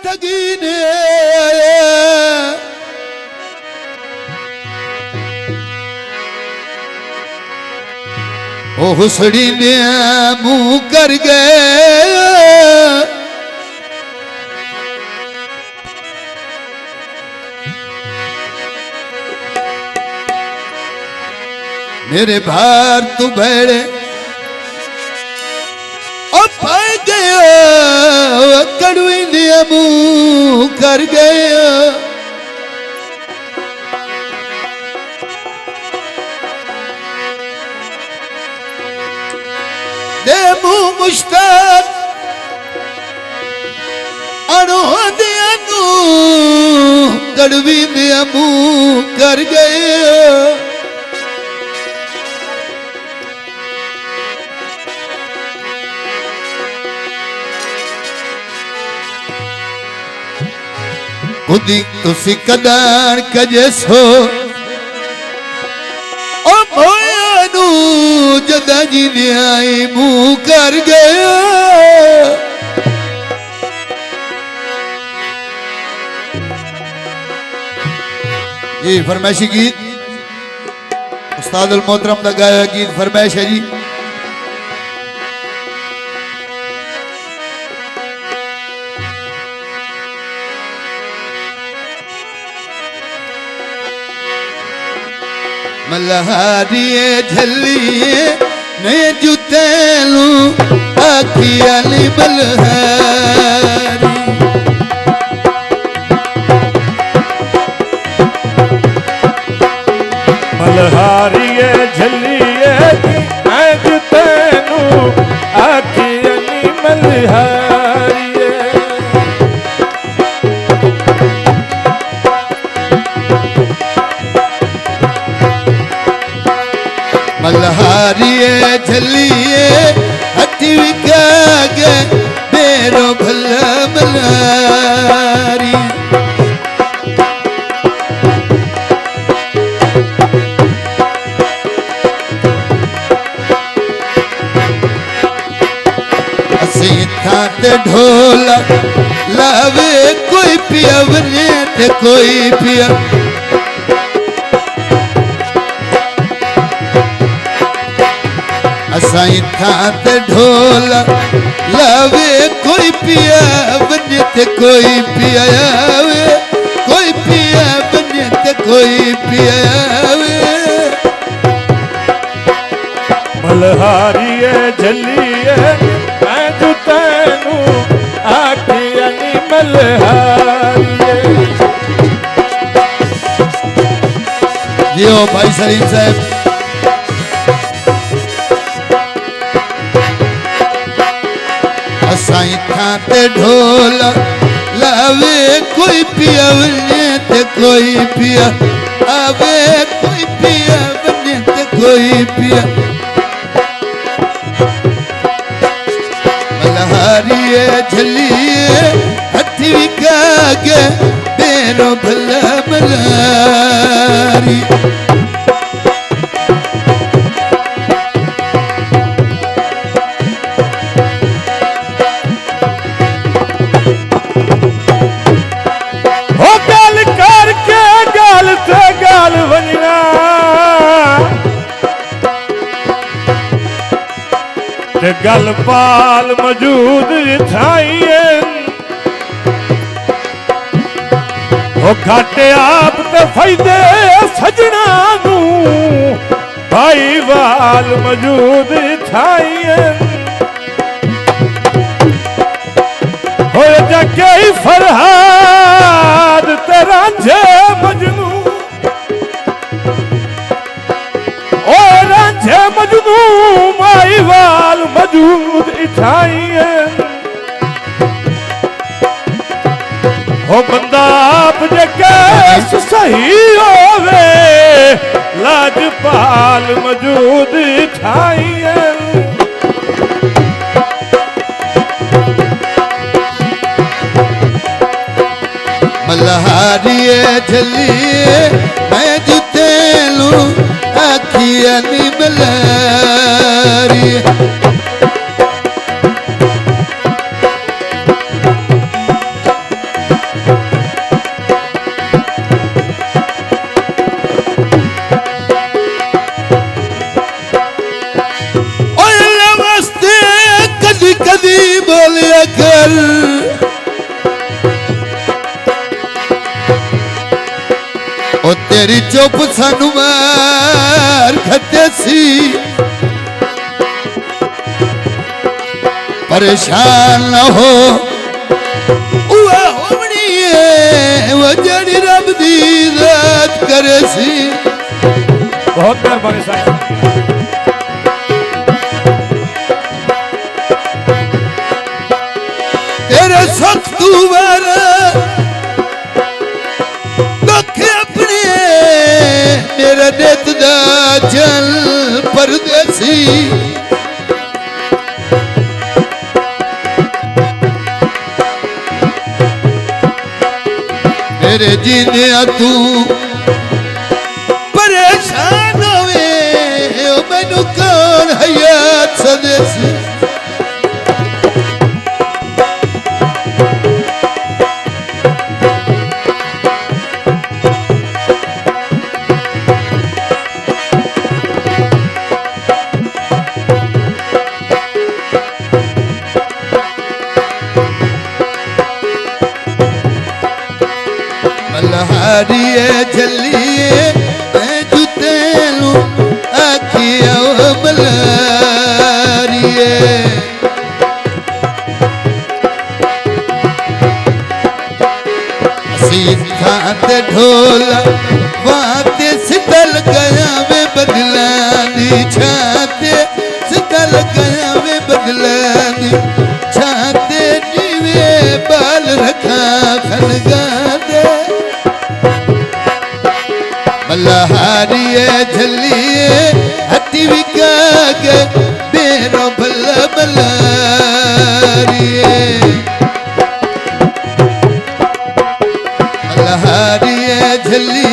ठगी ने ओ हुसड़ी ने मुंह कर गए मेरे भार तू भेड़े पाए गया कड़वी ने मुंह कर गया दे मुंह मुश्ताक अनु दिया नू कड़वी ने मुंह कर गया खुदी तुसी कदान कजे सो ओ मोया नू जदा जी ने आई मुंह कर गया ये फरमाइशी गीत उस्ताद अल मोहतरम दा गाया गीत फरमाइश है जी मल्हारिए झलिए ने जुतेलू आखिया नी मल्हारी मल्हारिए झलिए ने जुतेलू आखिया नी मल्हारी मल्हारिए झलिए हथी विकागे मेरो भला मल्हारी असी थाते ढोला लावे कोई पिया वने ते कोई पिया असाई थात ढोला लावे कोई पिया बने ते कोई पिया आवे कोई पिया बने ते कोई पिया आवे मल्हारिए झलिए मैं जुतेनू आखिया नी मल्हारिए जियो भाई सलीम साहब असाई थाते ढोला लावे कोई पिया बने ते कोई पिया आवे कोई पिया बने ते कोई पिया मल्हारिए झलिए हथी विकागे मेरो भला मल्हारी गल पाल मौजूद थाइए ओ घाटे आप ते फायदे सजना नू भाई वाल मौजूद थाइए हो जगे फरहाद ते रांझे मजनू ओ रांझे मजनू माई वाल मौजूद इठाइए हो बंदा आप जगह सही होवे लाजपाल मौजूद इठाइए मल्हारिए झलिए मैं जुतेलू आखिया नी मल्हारी तेरी चुप सानू मार खते सी परेशान न हो होनी है वो जड़ी रब दी रात करे सी बहुत मेहरबानी साहब तेरे सख्त वाला दुख अपने मेरा नित दा जल परदेसी मेरे जीने तू परेशान होवे मैनू कौन हयात सदेसी मल्हारिए जलिए जुतेलू आखिया मल्हारिए सीधा ते ढोला वाते सिदल गया वे बदलानी छाते सिदल गया वे बदलानी छाते नीवे बाल रखा खलगा दे मल्हारिए झलिए हटी विका के मेरो भला मल्हारिए मल्हारिए झलिए